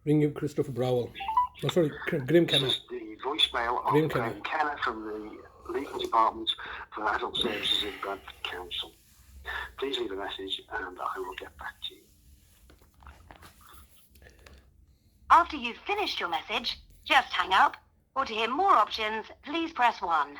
Ring him Christopher Browell. Oh, sorry, Graeme Kenna. This is the voicemail of Graeme Graeme Kenna from the Legal Department for Adult Services in Bradford Council. Please leave a message and I will get back to you. After you've finished your message, just hang up. Or to hear more options, please press 1.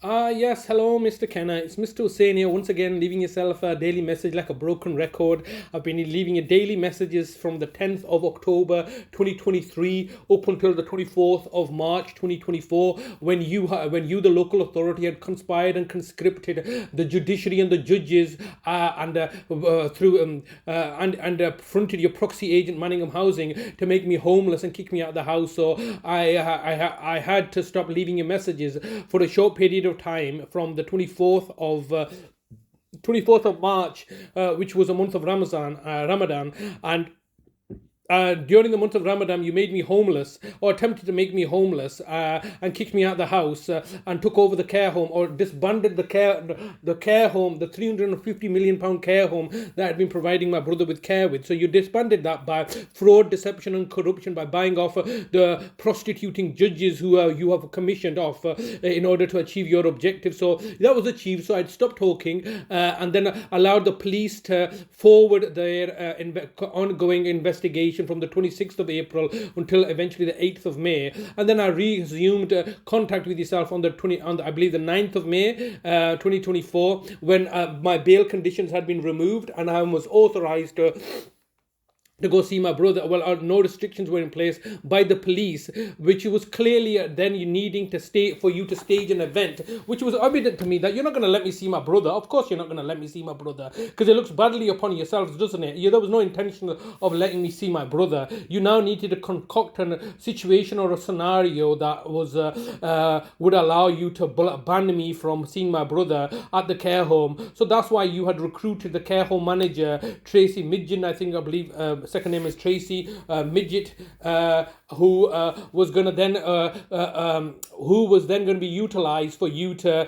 Yes, hello Mr. Kenna, it's Mr. Hussain here, once again leaving yourself a daily message like a broken record. I've been leaving you daily messages from the 10th of October 2023 up until the 24th of March 2024 when you the local authority had conspired and conscripted the judiciary and the judges and fronted your proxy agent Manningham Housing to make me homeless and kick me out of the house. So I had to stop leaving you messages for a short period of time from the 24th of March, which was a month of Ramadan, and during the month of Ramadan, you made me homeless, or attempted to make me homeless, and kicked me out of the house, and took over the care home, or disbanded the care home, the £350 million care home that I'd been providing my brother with care with. So you disbanded that by fraud, deception, and corruption, by buying off the prostituting judges who you have commissioned off in order to achieve your objective. So that was achieved. So I'd stopped talking, and then allowed the police to forward their ongoing investigation from the 26th of April until eventually the 8th of May, and then I resumed contact with yourself on the 9th of May 2024 when my bail conditions had been removed and I was authorized to go see my brother. Well, no restrictions were in place by the police, which was clearly then you needing to for you to stage an event, which was evident to me that you're not going to let me see my brother. Of course you're not going to let me see my brother, because it looks badly upon yourselves, doesn't it? There was no intention of letting me see my brother. You now needed to concoct a situation or a scenario that was would allow you to ban me from seeing my brother at the care home. So that's why you had recruited the care home manager, Tracy Midgen, I believe second name is Tracy Midget, who was going to then going to be utilized for you to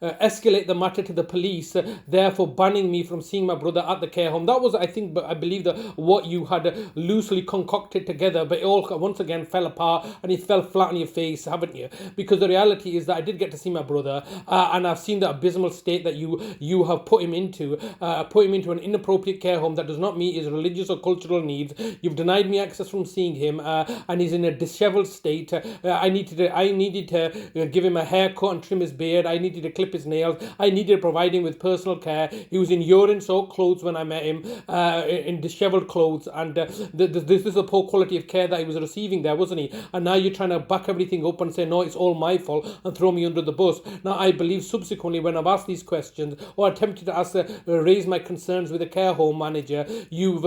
escalate the matter to the police, therefore banning me from seeing my brother at the care home. That was, I believe, what you had loosely concocted together, but it all once again fell apart and it fell flat on your face, haven't you? Because the reality is that I did get to see my brother, and I've seen the abysmal state that you have put him into an inappropriate care home that does not meet his religious or cultural needs. You've denied me access from seeing him, and he's in a disheveled state. I needed to give him a haircut and trim his beard. I needed to clip his nails. I needed to provide him with personal care. He was in urine-soaked clothes when I met him, in disheveled clothes, and this is the poor quality of care that he was receiving there, wasn't he? And now you're trying to back everything up and say, no, it's all my fault, and throw me under the bus. Now, I believe subsequently, when I've asked these questions, or attempted to raise my concerns with the care home manager, you've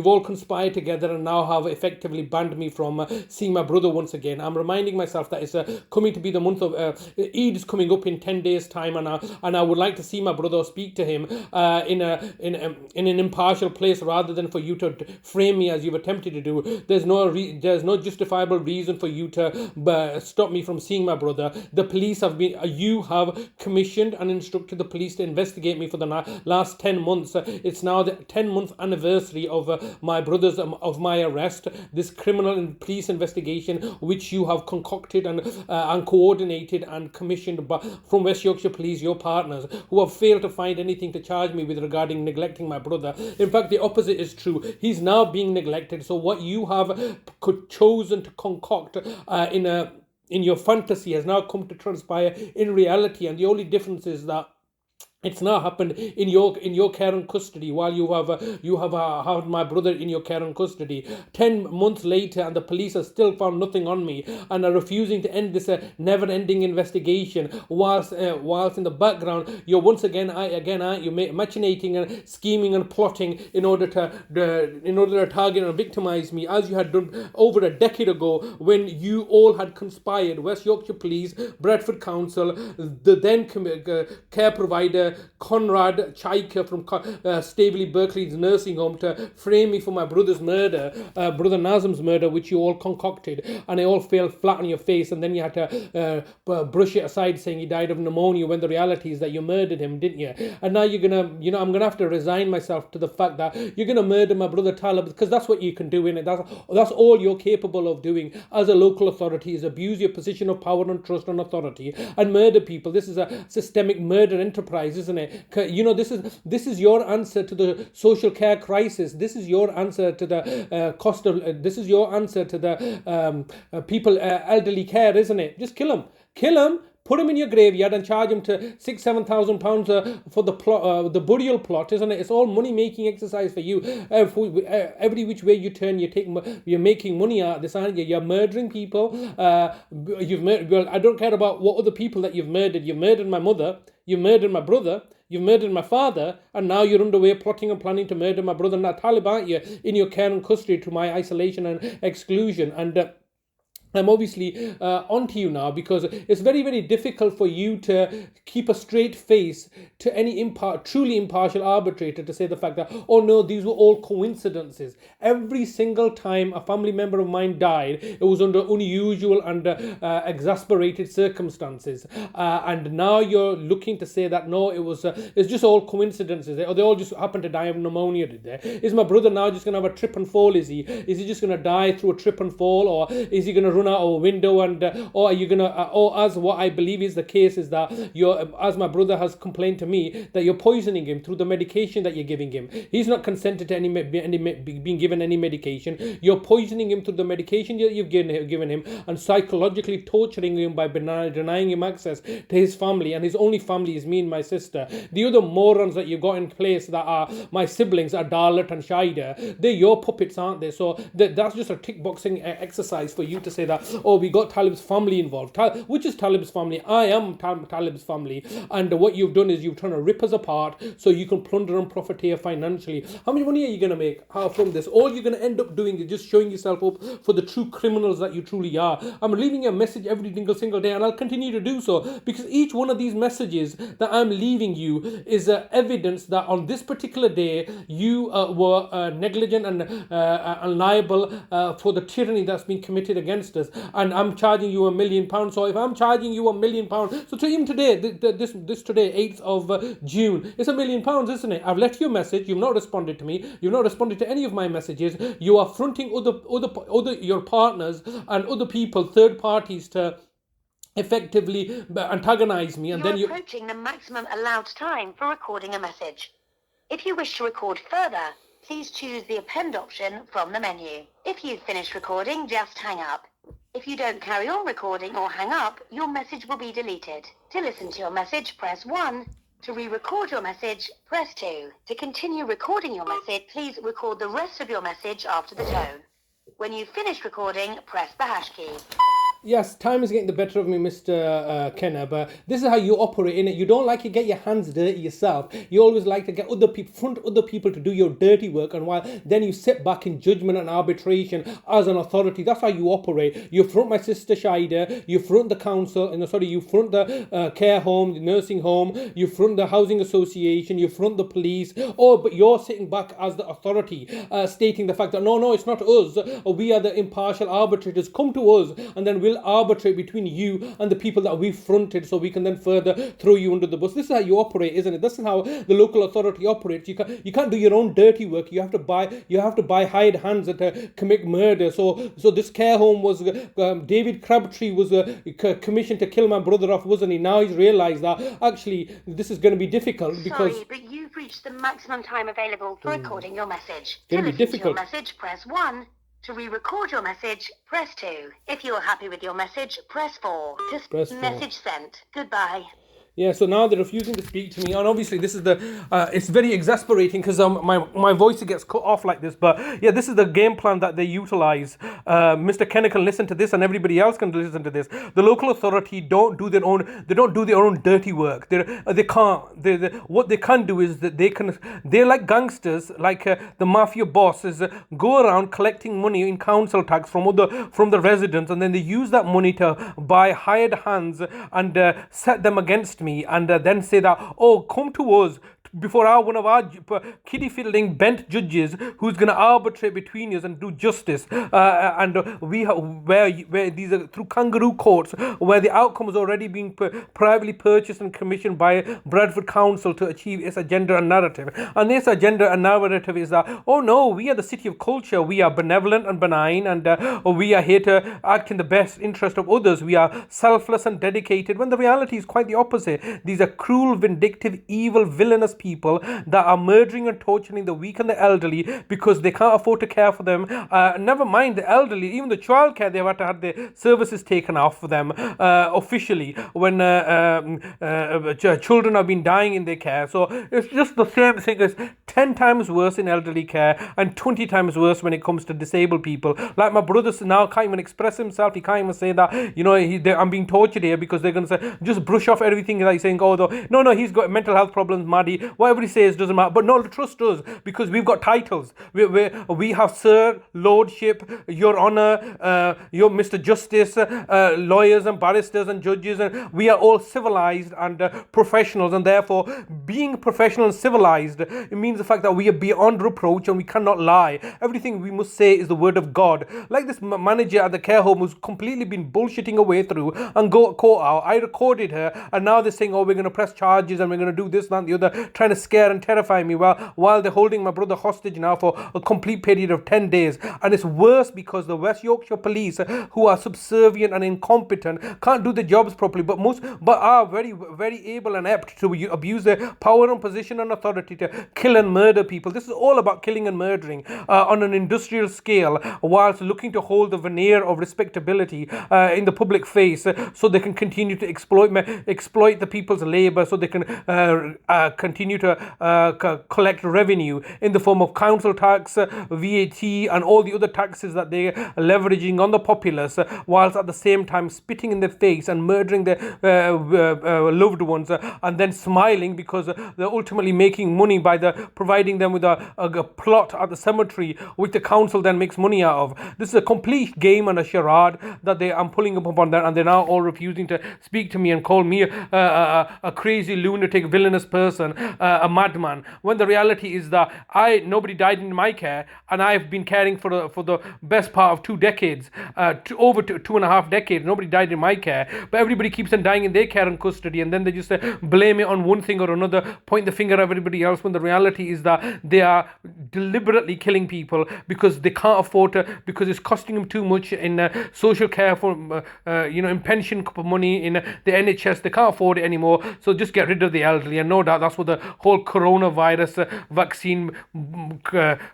all conspired together and now have effectively banned me from seeing my brother once again. I'm reminding myself that it's coming to be the month of Eid is coming up in 10 days time, and I would like to see my brother, speak to him in an impartial place, rather than for you to frame me as you've attempted to do. There's no justifiable reason for you to stop me from seeing my brother. The police you have commissioned and instructed the police to investigate me for the last 10 months. It's now the 10-month anniversary of my my arrest, this criminal and police investigation, which you have concocted and coordinated and commissioned from West Yorkshire Police, your partners, who have failed to find anything to charge me with regarding neglecting my brother. In fact, the opposite is true. He's now being neglected. So what you have chosen to concoct in your fantasy has now come to transpire in reality, and the only difference is that it's now happened in your care and custody, while you have had my brother in your care and custody. 10 months later, and the police have still found nothing on me, and are refusing to end this never-ending investigation. Whilst in the background, you're once again machinating and scheming and plotting in order to target and victimize me, as you had done over a decade ago, when you all had conspired. West Yorkshire Police, Bradford Council, the then care provider Conrad Chaika from Staveley Berkeley's nursing home to frame me for my brother's murder, brother Nazim's murder, which you all concocted, and it all fell flat on your face, and then you had to brush it aside saying he died of pneumonia, when the reality is that you murdered him, didn't you? And now you're gonna, I'm gonna have to resign myself to the fact that you're gonna murder my brother Talib, because that's what you can do, innit? That's all you're capable of doing as a local authority, is abuse your position of power and trust and authority and murder people. This is a systemic murder enterprise, isn't it? This is your answer to the social care crisis. This is your answer to the cost of. This is your answer to the people elderly care, isn't it? Just kill them. Put him in your graveyard and charge him to £6,000-7,000 for the plot, the burial plot, isn't it? It's all money-making exercise for you. Every which way you turn, you're making money out of this, aren't you? You're murdering people. I don't care about what other people that you've murdered. You've murdered my mother. You've murdered my brother. You've murdered my father, and now you're underway plotting and planning to murder my brother. Now, Talib, aren't you, in your care and custody to my isolation and exclusion? And I'm obviously onto you now, because it's very, very difficult for you to keep a straight face to any truly impartial arbitrator to say the fact that, oh no, these were all coincidences. Every single time a family member of mine died, it was under unusual and exasperated circumstances. And now you're looking to say that, no, it's just all coincidences. Or they all just happened to die of pneumonia, did they? Is my brother now just going to have a trip and fall? Is he just going to die through a trip and fall? Or is he going to run out of a window, and or are you gonna or as what I believe is the case is that as my brother has complained to me, that you're poisoning him through the medication that you're giving him. He's not consented to being given any medication. You're poisoning him through the medication that you've given him, and psychologically torturing him by denying him access to his family, and his only family is me and my sister. The other morons that you've got in place that are my siblings are Dalit and Shaida. They're your puppets, aren't they? So that's just a tick boxing exercise for you to say that, oh, we got Talib's family involved. Which is Talib's family? I am Talib's family. And what you've done is you've trying to rip us apart so you can plunder and profiteer financially. How much money are you going to make from this? All you're going to end up doing is just showing yourself up for the true criminals that you truly are. I'm leaving you a message every single day, and I'll continue to do so, because each one of these messages that I'm leaving you is evidence that on this particular day you were negligent and liable for the tyranny that's been committed against us. And I'm charging you £1 million. So if I'm charging you £1 million, so to even today, this today, 8th of June, it's £1 million, isn't it? I've left you a message. You've not responded to me. You've not responded to any of my messages. You are fronting other your partners and other people, third parties, to effectively antagonize me. And You're approaching the maximum allowed time for recording a message. If you wish to record further, please choose the append option from the menu. If you've finished recording, just hang up. If you don't carry on recording or hang up, your message will be deleted. To listen to your message, press 1. To re-record your message, press 2. To continue recording your message, please record the rest of your message after the tone. When you've finished recording, press the hash key. Yes, time is getting the better of me, Mr. Kenna, but this is how you operate, innit? You don't like to get your hands dirty yourself. You always like to get front other people to do your dirty work, and then you sit back in judgment and arbitration as an authority. That's how you operate. You front my sister Shaida, you front the council, you front the care home, the nursing home, you front the housing association, you front the police. Oh, but you're sitting back as the authority, stating the fact that no, it's not us. We are the impartial arbitrators. Come to us, and then we'll arbitrate between you and the people that we've fronted, so we can then further throw you under the bus. This is how you operate, isn't it? This is how the local authority operates. You can't do your own dirty work. You have to buy hired hands to commit murder. So this care home was David Crabtree was commissioned to kill my brother off, wasn't he? Now he's realised that actually this is going to be difficult because. Sorry, but you've reached the maximum time available for recording your message. It's going to be difficult. To your message, press 1. To re-record your message, press 2. If you're happy with your message, press 4. Press 4. Message sent. Goodbye. Yeah, so now they're refusing to speak to me, and obviously this is it's very exasperating because my voice gets cut off like this. But yeah, this is the game plan that they utilize. Mr. Kenna can listen to this, and everybody else can listen to this. The local authority don't do their own dirty work. They can't. What they can do is that they're like gangsters, like the mafia bosses, go around collecting money in council tax from the residents, and then they use that money to buy hired hands and set them against me. me and then say that, oh, come to us before one of our kiddie fiddling bent judges who's going to arbitrate between us and do justice, and we have where these are through kangaroo courts where the outcome has already been privately purchased and commissioned by Bradford Council to achieve its agenda and narrative. And this agenda and narrative is that, oh no, we are the city of culture, we are benevolent and benign, and we are here to act in the best interest of others, we are selfless and dedicated, when the reality is quite the opposite. These are cruel, vindictive, evil, villainous people that are murdering and torturing the weak and the elderly because they can't afford to care for them. Never mind the elderly, even the childcare, they've had to have their services taken off for them officially when children have been dying in their care. So it's just the same thing as 10 times worse in elderly care and 20 times worse when it comes to disabled people. Like my brother now can't even express himself. He can't even say that, you know, I'm being tortured here, because they're going to say, just brush off everything like saying, oh, no, he's got mental health problems, Maddie. Whatever he says doesn't matter. But no, trust us, because we've got titles. We have Sir, Lordship, Your Honour, your Mr. Justice, lawyers and barristers and judges, and we are all civilized and professionals, and therefore being professional and civilized, it means the fact that we are beyond reproach and we cannot lie. Everything we must say is the word of God. Like this manager at the care home who's completely been bullshitting away through and got caught out. I recorded her, and now they're saying, oh, we're going to press charges and we're going to do this, that and the other, trying to scare and terrify me while they're holding my brother hostage now for a complete period of 10 days. And it's worse because the West Yorkshire police, who are subservient and incompetent, can't do their jobs properly, but are very, very able and apt to abuse their power and position and authority to kill and murder people. This is all about killing and murdering on an industrial scale, whilst looking to hold the veneer of respectability in the public face, so they can continue to exploit the people's labour, so they can continue to collect revenue in the form of council tax, VAT and all the other taxes that they're leveraging on the populace, whilst at the same time spitting in their face and murdering their loved ones, and then smiling because they're ultimately making money by providing them with a plot at the cemetery, which the council then makes money out of. This is a complete game and a charade that I'm pulling up upon that, and they're now all refusing to speak to me and call me a crazy, lunatic, villainous person, a madman, when the reality is that nobody died in my care, and I've been caring for the best part of 2 decades, over 2.5 decades. Nobody died in my care, but everybody keeps on dying in their care and custody, and then they just blame it on one thing or another, point the finger at everybody else, when the reality is that they are deliberately killing people because they can't afford to, because it's costing them too much in social care for in pension money in the NHS. They can't afford it anymore, so just get rid of the elderly. And no doubt that's what the whole coronavirus vaccine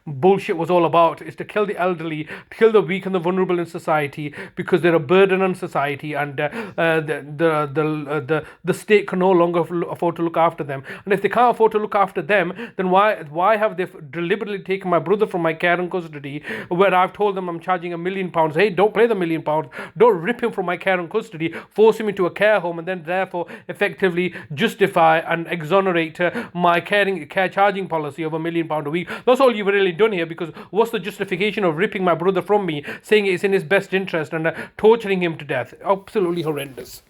bullshit was all about, is to kill the elderly, kill the weak and the vulnerable in society, because they're a burden on society, and the state can no longer afford to look after them. And if they can't afford to look after them, then why have they deliberately taken my brother from my care and custody, where I've told them I'm charging £1 million? Hey, don't pay the £1 million, don't rip him from my care and custody, force him into a care home, and then therefore effectively justify and exonerate my care charging policy of £1 million a week. That's all you've really done here, because what's the justification of ripping my brother from me, saying it's in his best interest and torturing him to death? Absolutely horrendous.